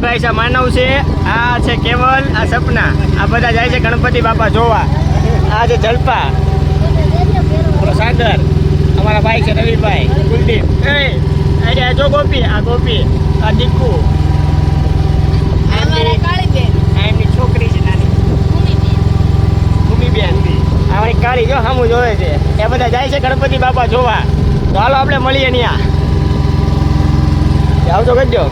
Guys આ માનવ છે, આ છે કેવલ, આ સપના, આ બધા જાય છે ગણપતિ બાપા જોવા. આ છે જલપા, સાગર, અમારા ભાઈ છે રવિભાઈ, કુલદીપ, એ જો ગોપી, આ ગોપી, આ દીકુ, એમની છોકરી છે નાની ભૂમિબેન, અમારી કાળી જો સામું જોવે છે. એ બધા જાય છે ગણપતિ બાપા જોવા. તો હાલો આપણે મળીએ ત્યાં. આવજો કરજો.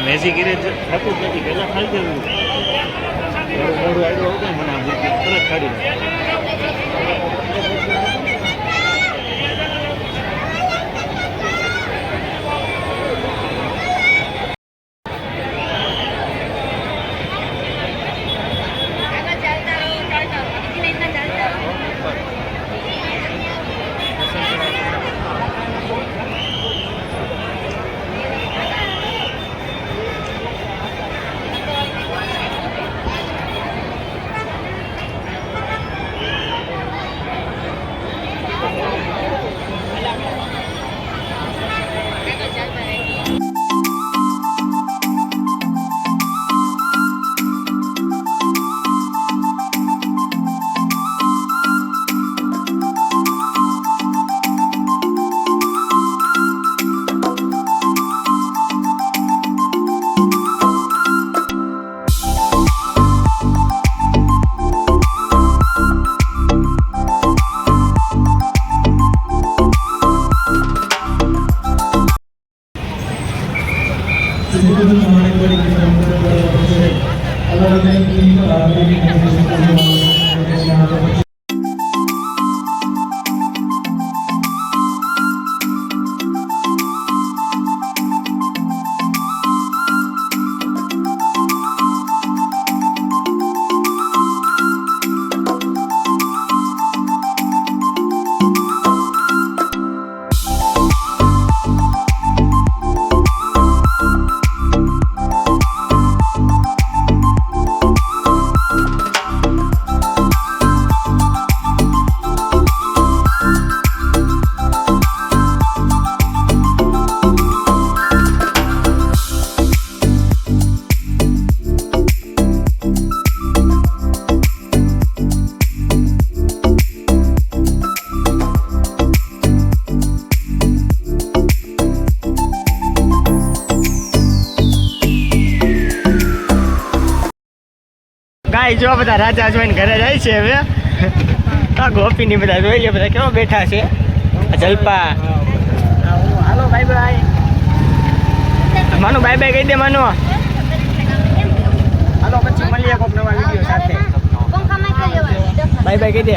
મેજિક ઇરેજ થતું જ નથી. પહેલાં ખાલી જવું મોડું આવ્યું હતું મને આ મૂર્તિ તરત કાઢી આ જો બધા રાજા જોઈને ઘરે જાય છે હવે આ ગોપીની બધા જોઈ લે બધા કેવા બેઠા છે આ જલપા હાલો બાય બાય માનો બાય બાય કહી દે માનો હાલો પછી મળીએ કોઈક નવા વિડીયો સાથે બાય બાય કહી દે